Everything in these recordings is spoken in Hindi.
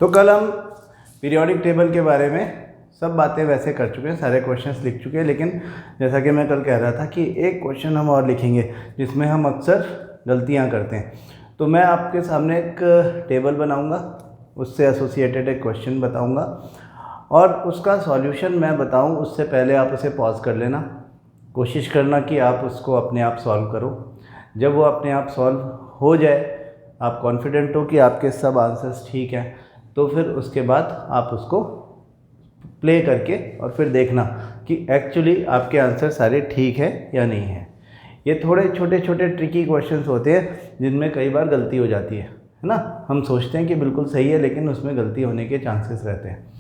तो कल हम पीरियोडिक टेबल के बारे में सब बातें वैसे कर चुके हैं, सारे क्वेश्चंस लिख चुके हैं, लेकिन जैसा कि मैं कल कह रहा था कि एक क्वेश्चन हम और लिखेंगे जिसमें हम अक्सर गलतियां करते हैं। तो मैं आपके सामने एक टेबल बनाऊंगा, उससे एसोसिएटेड एक क्वेश्चन बताऊंगा और उसका सॉल्यूशन मैं बताऊं उससे पहले आप उसे पॉज कर लेना, कोशिश करना कि आप उसको अपने आप सॉल्व करो। जब वो अपने आप सॉल्व हो जाए, आप कॉन्फिडेंट हो कि आपके सब आंसर्स ठीक हैं, तो फिर उसके बाद आप उसको प्ले करके और फिर देखना कि एक्चुअली आपके आंसर सारे ठीक हैं या नहीं हैं। ये थोड़े छोटे छोटे ट्रिकी क्वेश्चंस होते हैं जिनमें कई बार गलती हो जाती है ना। हम सोचते हैं कि बिल्कुल सही है लेकिन उसमें गलती होने के चांसेस रहते हैं।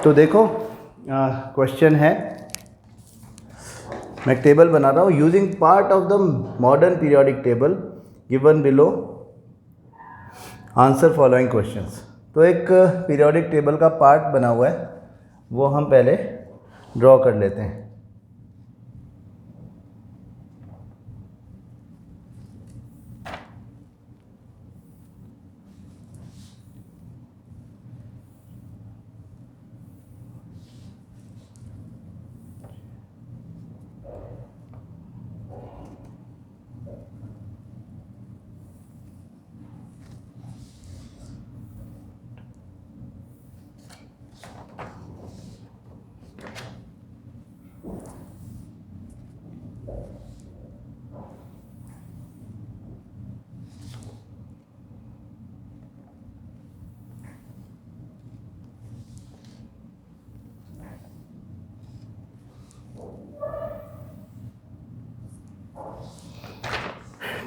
तो देखो, क्वेश्चन है, मैं टेबल बना रहा हूँ। Using part of the modern periodic table given below answer following questions. तो एक पीरियोडिक टेबल का पार्ट बना हुआ है, वो हम पहले ड्रॉ कर लेते हैं।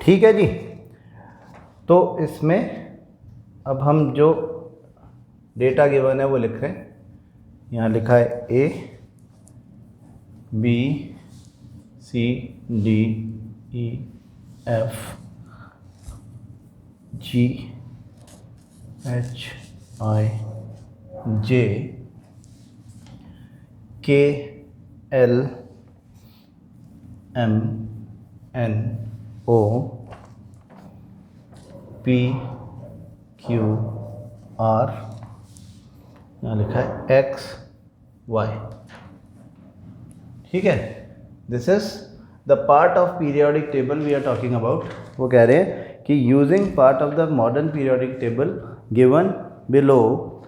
ठीक है जी। तो इसमें अब हम जो डेटा गिवन है वो लिख रहे हैं। यहाँ लिखा है A B C D E F G H I J K L M N O P Q R, यहाँ लिखा है एक्स वाई। ठीक है, this is the part of periodic table we are talking about. वो कह रहे हैं कि using part of the modern periodic table given below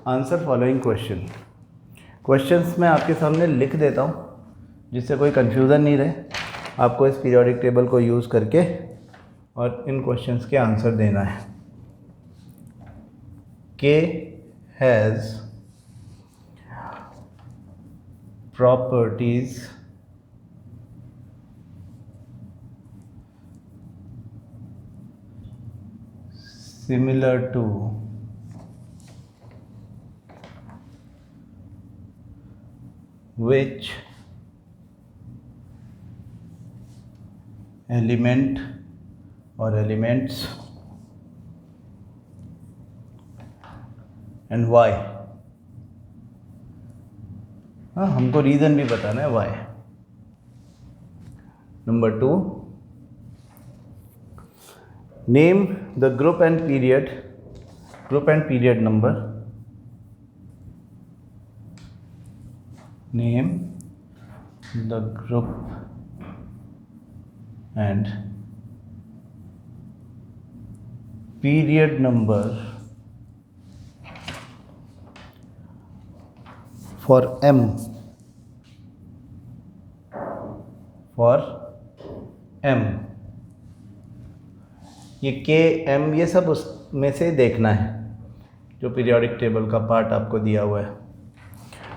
answer following question. Questions मैं आपके सामने लिख देता हूँ जिससे कोई कन्फ्यूज़न नहीं रहे। आपको इस पीरियोडिक टेबल को यूज़ करके और इन क्वेश्चंस के आंसर देना है। K has properties similar to which element or elements and why। हाँ, हमको रीज़न भी बताना है why। Number 2, name the group and period number. Name the group and period number for M, ये K M ये सब उसमें से देखना है जो पीरियोडिक टेबल का पार्ट आपको दिया हुआ है।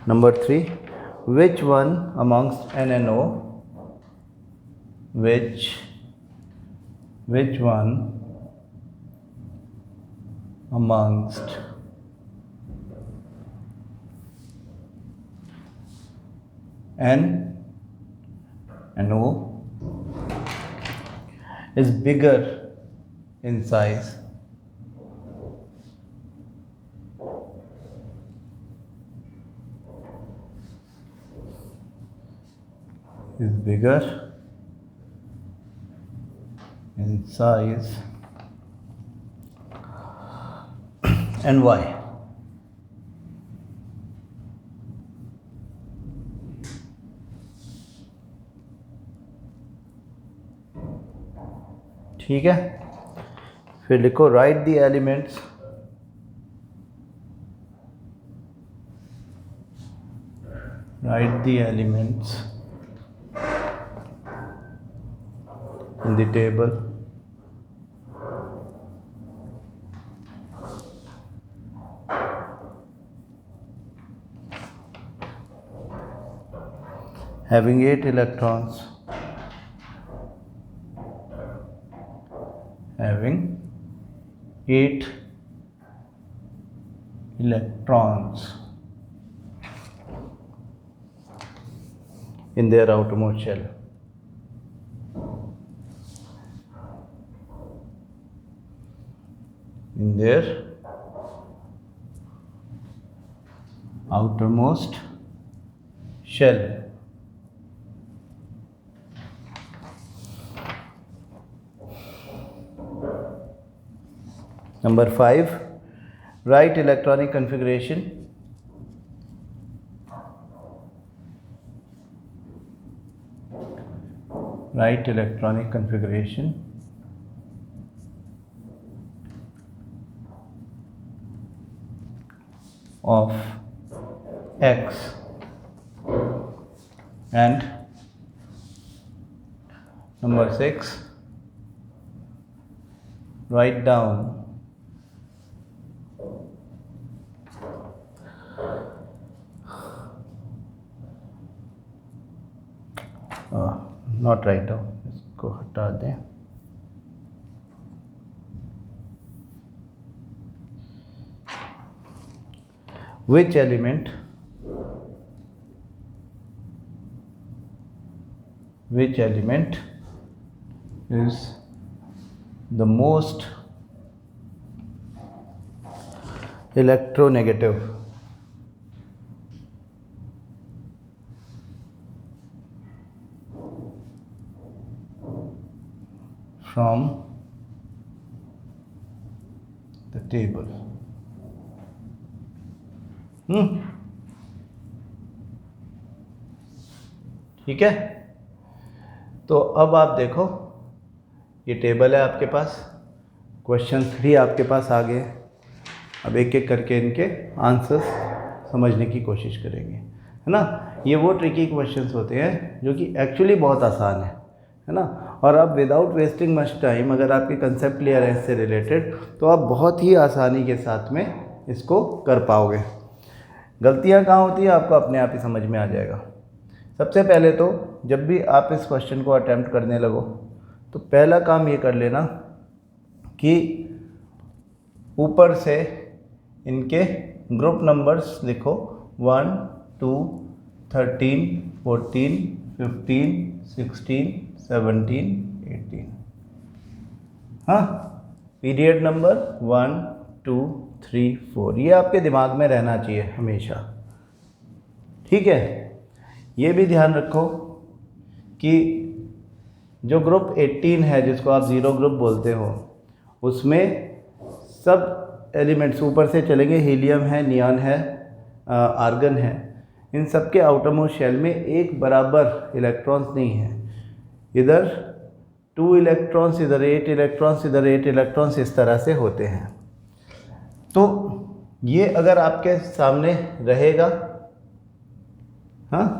Number 3, which one amongst N and O, which one amongst N and O is bigger in size is bigger in size and why? ठीक है, फिर लिखो right the elements in the table having 8 electrons, in their outermost shell. In their outermost shell. Number 5, write electronic configuration of X and number 6, write down not write down, इसको हटा दें, which element is the most electronegative from the table. ठीक है, तो अब आप देखो ये टेबल है आपके पास, क्वेश्चन 3 आपके पास आ गए। अब एक एक करके इनके आंसर्स समझने की कोशिश करेंगे, है ना। ये वो ट्रिकी क्वेश्चंस होते हैं जो कि एक्चुअली बहुत आसान है ना। और अब विदाउट वेस्टिंग मच टाइम, अगर आपके कंसेप्ट क्लियर है इससे रिलेटेड, तो आप बहुत ही आसानी के साथ में इसको कर पाओगे। गलतियाँ कहाँ होती है आपको अपने आप ही समझ में आ जाएगा। सबसे पहले तो जब भी आप इस क्वेश्चन को अटेम्प्ट करने लगो तो पहला काम ये कर लेना कि ऊपर से इनके ग्रुप नंबर्स लिखो 1 2 13 14 15 16 17 18। हाँ, पीरियड नंबर 1 2 3 4 ये आपके दिमाग में रहना चाहिए हमेशा, ठीक है। ये भी ध्यान रखो कि जो ग्रुप 18 है जिसको आप ज़ीरो ग्रुप बोलते हो, उसमें सब एलिमेंट्स ऊपर से चलेंगे, हीलियम है, नियॉन है, आर्गन है, इन सब के आउटरमोस्ट शेल में एक बराबर इलेक्ट्रॉन्स नहीं है। इधर 2 इलेक्ट्रॉन्स, इधर 8 इलेक्ट्रॉन्स, इधर 8 इलेक्ट्रॉन्स, इस तरह से होते हैं। तो ये अगर आपके सामने रहेगा, हाँ,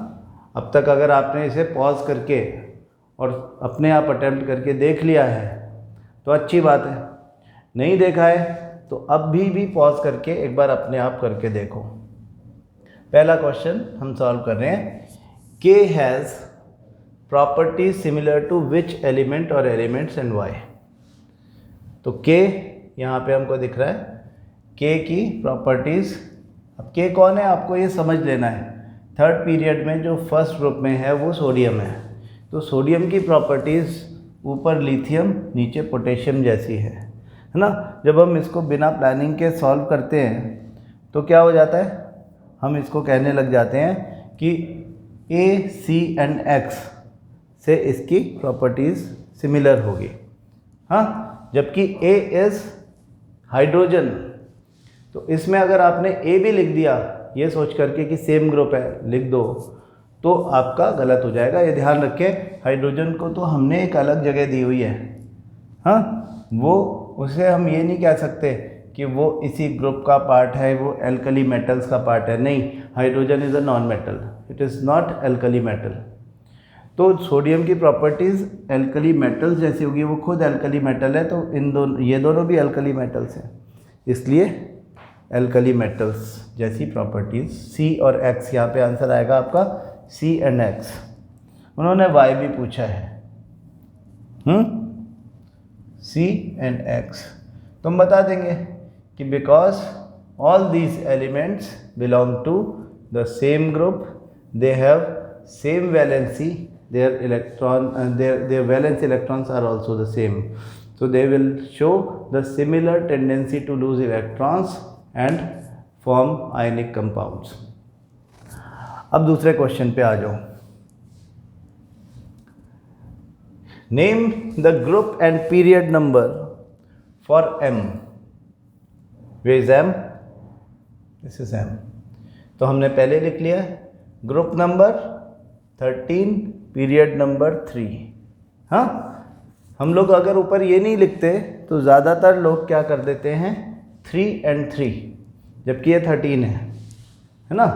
अब तक अगर आपने इसे पॉज करके और अपने आप अटेम्प्ट करके देख लिया है तो अच्छी बात है, नहीं देखा है तो अब भी पॉज करके एक बार अपने आप करके देखो। पहला क्वेश्चन हम सॉल्व कर रहे हैं, K has properties similar to which element और एलिमेंट्स एंड वाई। तो K यहाँ पे हमको दिख रहा है, K की प्रॉपर्टीज़। अब K कौन है आपको ये समझ लेना है। थर्ड पीरियड में जो फर्स्ट ग्रुप में है वो सोडियम है, तो सोडियम की प्रॉपर्टीज़ ऊपर लिथियम नीचे पोटेशियम जैसी है ना। जब हम इसको बिना प्लानिंग के सॉल्व करते हैं तो क्या हो जाता है, हम इसको कहने लग जाते हैं कि A, C एंड X से इसकी प्रॉपर्टीज़ सिमिलर होगी। हाँ, जबकि A इज़ हाइड्रोजन, तो इसमें अगर आपने A भी लिख दिया ये सोच करके कि सेम ग्रुप है लिख दो, तो आपका गलत हो जाएगा। ये ध्यान रखें, हाइड्रोजन को तो हमने एक अलग जगह दी हुई है। हाँ, वो उसे हम ये नहीं कह सकते कि वो इसी ग्रुप का पार्ट है, वो एल्कली मेटल्स का पार्ट है। नहीं, hydrogen is a non metal, it is not alkali metal. तो सोडियम की प्रॉपर्टीज़ एल्कली मेटल्स जैसी होगी, वो खुद एल्कली मेटल है, तो ये दोनों भी एल्कली मेटल्स हैं, इसलिए एल्कली मेटल्स जैसी प्रॉपर्टीज़। सी और एक्स, यहाँ पे आंसर आएगा आपका सी एंड एक्स। उन्होंने वाई भी पूछा है, सी एंड एक्स, तो हम बता देंगे कि because all these elements belong to the same group, they have same valency, their valence electrons are also the same, so they will show the similar tendency to lose electrons and form ionic compounds. अब दूसरे क्वेश्चन पे आ जाओ। Name the group and period number for M. Where is M? This is M. तो हमने पहले लिख लिया ग्रुप नंबर 13, पीरियड नंबर 3। हाँ, हम लोग अगर ऊपर ये नहीं लिखते तो ज़्यादातर लोग क्या कर देते हैं 3 and 3, जबकि ये 13 है ना,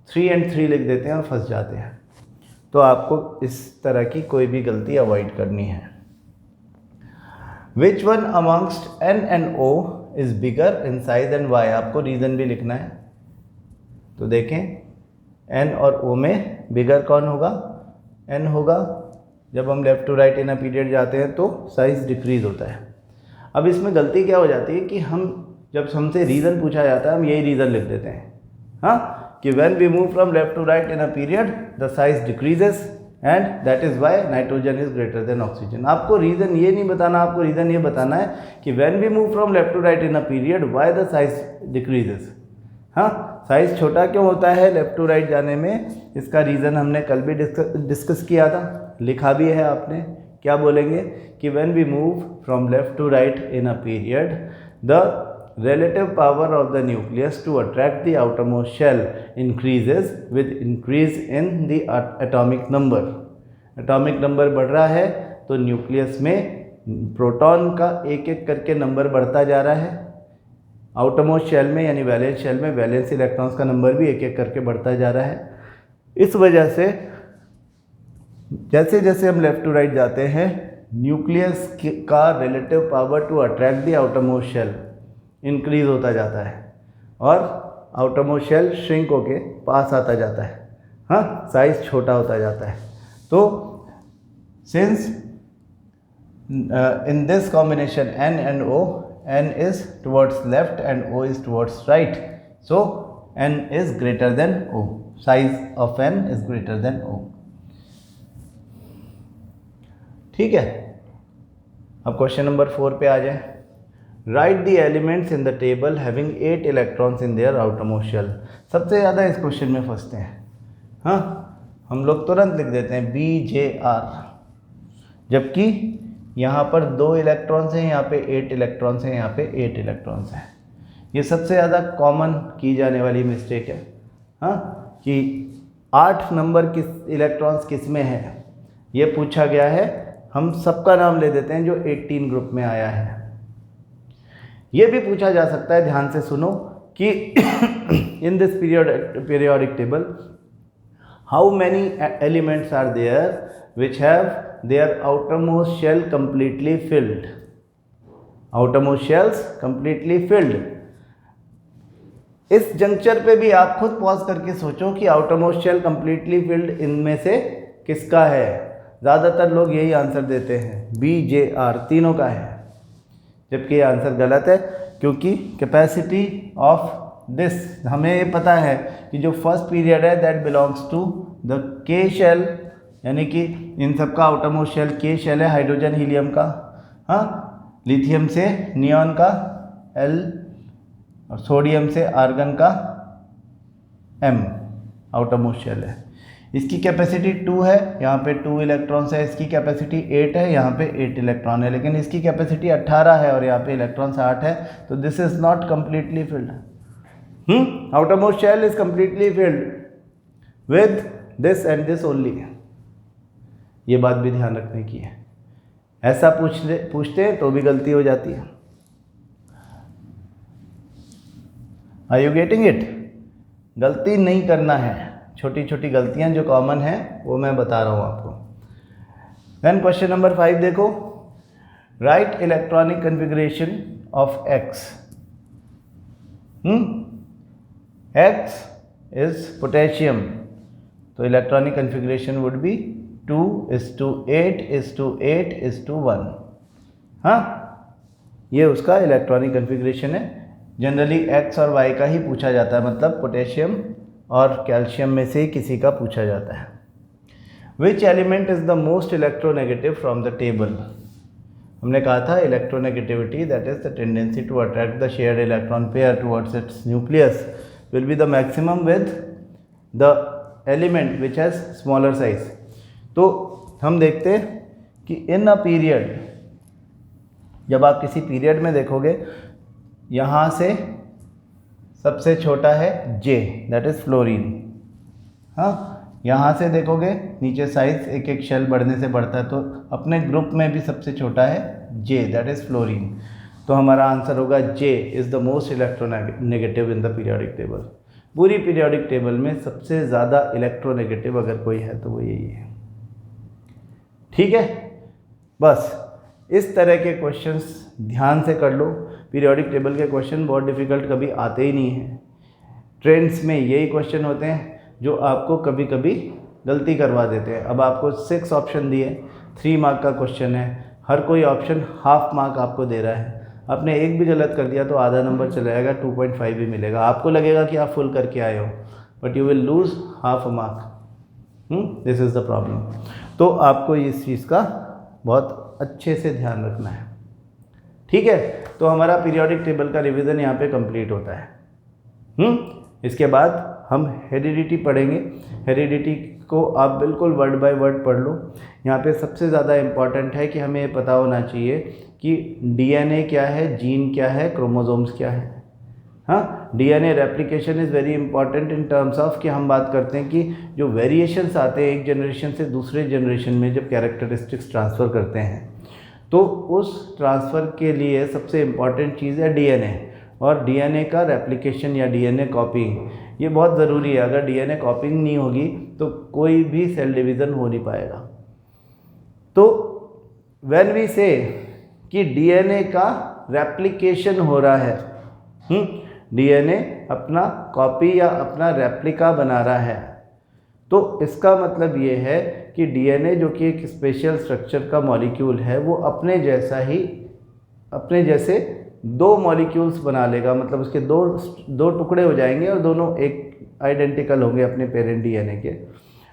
3 and 3 लिख देते हैं और फंस जाते हैं। तो आपको इस तरह की कोई भी गलती अवॉइड करनी है। Which one amongst N and O is bigger in size and Y, आपको रीज़न भी लिखना है। तो देखें N और O में बिगर कौन होगा, N होगा। जब हम left to right in a period जाते हैं तो साइज़ डिक्रीज़ होता है। अब इसमें गलती क्या हो जाती है कि हम जब हमसे रीज़न पूछा जाता है हम यही रीज़न लिख देते हैं, हाँ, कि when we move from left to right in a period the size decreases and that is why nitrogen is greater than oxygen. आपको रीज़न ये नहीं बताना, आपको रीज़न ये बताना है कि when we move from left to right in a period why the size decreases. हाँ, साइज़ छोटा क्यों होता है लेफ़्ट टू राइट जाने में, इसका रीज़न हमने कल भी डिस्कस किया था, लिखा भी है आपने। क्या बोलेंगे कि when we move from left to right in a period the relative power of the nucleus to attract the outermost shell increases with increase in the atomic number. Atomic number बढ़ रहा है तो न्यूक्लियस में प्रोटॉन का एक एक करके नंबर बढ़ता जा रहा है। आउटरमोस्ट शेल में यानी वैलेंस शेल में वैलेंस इलेक्ट्रॉन्स का नंबर भी एक एक करके बढ़ता जा रहा है। इस वजह से जैसे जैसे हम लेफ़्ट टू राइट जाते हैं न्यूक्लियस का relative power to attract the outermost shell increase होता जाता है और आउटरमोस्ट शेल श्रिंक होके पास आता जाता है। हाँ, साइज़ छोटा होता जाता है। तो since in this combination N and O, N is towards left and O is towards right, so N is greater than O, size of N is greater than O. ठीक है, अब क्वेश्चन नंबर 4 पे आ जाए। Right the elements in the table having 8 electrons in their outermost shell. सबसे ज़्यादा इस क्वेश्चन में फंसते हैं। हाँ, हम लोग तुरंत लिख देते हैं BJR, जबकि यहाँ पर 2 इलेक्ट्रॉन्स हैं, यहाँ पे 8 इलेक्ट्रॉन्स हैं, यहाँ पे 8 इलेक्ट्रॉन्स हैं। ये सबसे ज़्यादा कॉमन की जाने वाली मिस्टेक है। हाँ, कि 8 नंबर किस इलेक्ट्रॉन्स किस में है ये पूछा गया है, हम सबका नाम ले देते हैं जो 18 ग्रुप में आया है। ये भी पूछा जा सकता है, ध्यान से सुनो, कि in this periodic table how many elements are there which have their outermost shell completely filled. Outermost shells completely filled. इस जंक्चर पे भी आप खुद पॉज करके सोचो कि आउटरमोस्ट शेल कंप्लीटली फिल्ड इनमें से किसका है। ज़्यादातर लोग यही आंसर देते हैं BJR, तीनों का है, जबकि ये आंसर गलत है, क्योंकि कैपेसिटी ऑफ दिस हमें ये पता है कि जो फर्स्ट पीरियड है that belongs to the K shell, यानी कि इन सब का आउटरमोस्ट शेल K शेल है, हाइड्रोजन हीलियम का, हाँ, लिथियम से नियॉन का L और सोडियम से आर्गन का M आउटरमोस्ट शेल है। इसकी कैपेसिटी 2 है, यहाँ पे 2 इलेक्ट्रॉन्स है, इसकी कैपेसिटी 8 है, यहाँ पे 8 इलेक्ट्रॉन है, लेकिन इसकी कैपेसिटी 18 है और यहाँ पे इलेक्ट्रॉन्स 8 है, तो this is not completely filled. Outermost shell is completely filled with this and this only. ये बात भी ध्यान रखने की है, ऐसा पूछते हैं तो भी गलती हो जाती है। Are you getting it? गलती नहीं करना है, छोटी छोटी गलतियां जो कॉमन है वो मैं बता रहा हूं आपको। देन क्वेश्चन नंबर 5 देखो, right electronic configuration of x. X is potassium, तो इलेक्ट्रॉनिक कन्फिग्रेशन वुड बी 2:8:8:1। हाँ, ये उसका इलेक्ट्रॉनिक कन्फिग्रेशन है। जनरली एक्स और वाई का ही पूछा जाता है, मतलब पोटेशियम और कैल्शियम में से किसी का पूछा जाता है। Which element is the most electronegative from the table? हमने कहा था electronegativity, that is the tendency to attract the shared electron pair towards its nucleus, will be the maximum with the element which has smaller size. तो हम देखते हैं कि इन अ पीरियड, जब आप किसी पीरियड में देखोगे, यहाँ से सबसे छोटा है J, दैट इज फ्लोरीन। हाँ, यहाँ से देखोगे नीचे साइज एक एक शेल बढ़ने से बढ़ता है, तो अपने ग्रुप में भी सबसे छोटा है J, दैट इज फ्लोरीन। तो हमारा आंसर होगा J is the most electronegative in the periodic table. पूरी पीरियोडिक टेबल में सबसे ज़्यादा इलेक्ट्रोनेगेटिव अगर कोई है तो वो यही है। ठीक है, बस इस तरह के क्वेश्चंस ध्यान से कर लो। पीरियोडिक टेबल के क्वेश्चन बहुत डिफ़िकल्ट कभी आते ही नहीं हैं। ट्रेंड्स में यही क्वेश्चन होते हैं जो आपको कभी कभी गलती करवा देते हैं। अब आपको 6 ऑप्शन दिए, 3 मार्क का क्वेश्चन है, हर कोई ऑप्शन हाफ मार्क आपको दे रहा है। आपने एक भी गलत कर दिया तो आधा नंबर चला जाएगा, 2.5 भी मिलेगा। आपको लगेगा कि आप फुल करके आए हो, but you will lose half a mark. This is the problem. तो आपको इस चीज़ का बहुत अच्छे से ध्यान रखना है। ठीक है, तो हमारा पीरियोडिक टेबल का रिवीजन यहाँ पे कंप्लीट होता है। इसके बाद हम हेरिडिटी पढ़ेंगे। हेरिडिटी को आप बिल्कुल वर्ड बाय वर्ड पढ़ लो। यहाँ पे सबसे ज़्यादा इम्पॉर्टेंट है कि हमें ये पता होना चाहिए कि डीएनए क्या है, जीन क्या है, क्रोमोसोम्स क्या है। हाँ, DNA replication is very important in terms of कि हम बात करते हैं कि जो वेरिएशंस आते हैं एक जनरेशन से दूसरे जनरेशन में, जब कैरेक्टरिस्टिक्स ट्रांसफ़र करते हैं, तो उस ट्रांसफ़र के लिए सबसे इम्पॉर्टेंट चीज़ है डीएनए। और डीएनए का रेप्लिकेशन या डीएनए कॉपिंग ये बहुत ज़रूरी है। अगर डीएनए कॉपिंग नहीं होगी तो कोई भी सेल डिवीज़न हो नहीं पाएगा। तो व्हेन वी से कि डीएनए का रेप्लिकेशन हो रहा है, डीएनए अपना कॉपी या अपना रेप्लिका बना रहा है, तो इसका मतलब ये है कि डीएनए जो कि एक स्पेशल स्ट्रक्चर का मॉलिक्यूल है, वो अपने जैसे 2 मॉलिक्यूल्स बना लेगा। मतलब उसके दो टुकड़े हो जाएंगे और दोनों एक आइडेंटिकल होंगे अपने पेरेंट डीएनए के।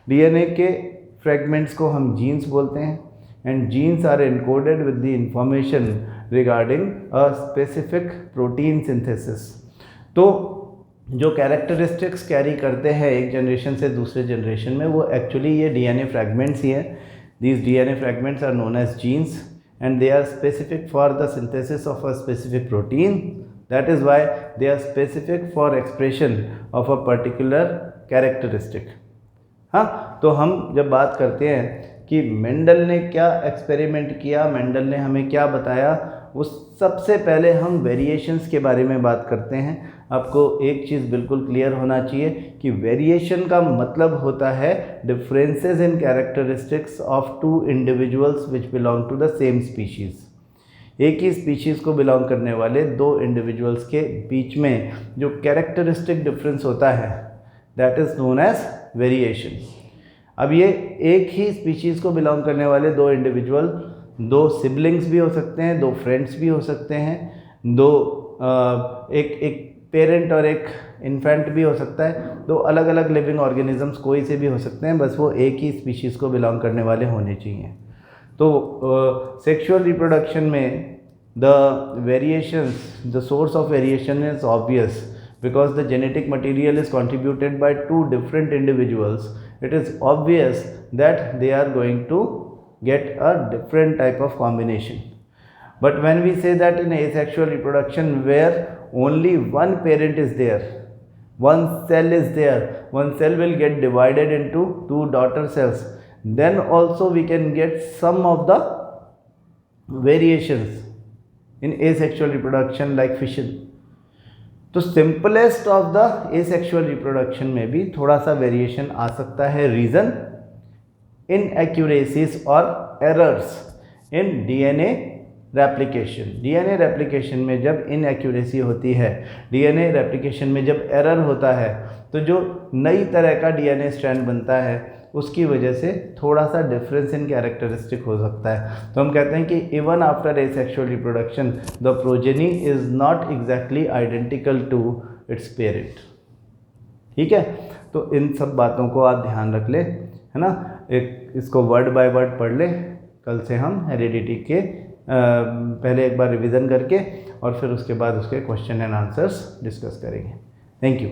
डीएनए के फ्रेगमेंट्स को हम जीन्स बोलते हैं, and genes are encoded with the information regarding a specific protein synthesis. तो जो कैरेक्टरिस्टिक्स कैरी करते हैं एक जनरेशन से दूसरे जनरेशन में, वो एक्चुअली ये डीएनए फ्रैगमेंट्स ही हैं। These DNA fragments are known as genes and they are specific for the synthesis of a specific protein. That is why they are specific for expression of a particular characteristic. हाँ, तो हम जब बात करते हैं कि मेंडल ने क्या एक्सपेरिमेंट किया, मेंडल ने हमें क्या बताया, उस सबसे पहले हम वेरिएशंस के बारे में बात करते हैं। आपको एक चीज़ बिल्कुल क्लियर होना चाहिए कि वेरिएशन का मतलब होता है differences in characteristics of 2 individuals which belong to the same species. एक ही स्पीशीज़ को बिलोंग करने वाले 2 इंडिविजुअल्स के बीच में जो कैरेक्टरिस्टिक डिफरेंस होता है, that is known as variation. अब ये एक ही स्पीशीज़ को बिलोंग करने वाले 2 इंडिविजुअल, 2 सिबलिंग्स भी हो सकते हैं, 2 फ्रेंड्स भी हो सकते हैं, एक पेरेंट और एक इन्फेंट भी हो सकता है, 2 अलग अलग लिविंग ऑर्गेनिजम्स कोई से भी हो सकते हैं, बस वो एक ही स्पीशीज़ को बिलोंग करने वाले होने चाहिए। तो सेक्सुअल रिप्रोडक्शन में the source of variation is obvious because the genetic material is contributed by 2 different individuals it is obvious that they are going to get a different type of combination. But when we say that in asexual reproduction where only one parent is there, one cell is there, one cell will get divided into two daughter cells, then also we can get some of the variations in asexual reproduction like fission. तो simplest of the asexual reproduction में भी थोड़ा सा वेरिएशन आ सकता है. रीज़न इनएक्यूरेसीज और errors in DNA replication. DNA replication में जब इनएक्यूरेसी होती है, डीएनए रेप्लिकेशन में जब एरर होता है, तो जो नई तरह का डीएनए स्ट्रैंड बनता है उसकी वजह से थोड़ा सा डिफरेंस इन कैरेक्टरिस्टिक हो सकता है. तो हम कहते हैं कि even after asexual reproduction the progeny is not exactly identical to its parent. ठीक है, तो इन सब बातों को आप ध्यान रख ले, है ना. एक इसको वर्ड बाय वर्ड पढ़ ले. कल से हम हेरिडिटी के पहले एक बार रिवीजन करके और फिर उसके बाद उसके क्वेश्चन एंड आंसर्स डिस्कस करेंगे. Thank you.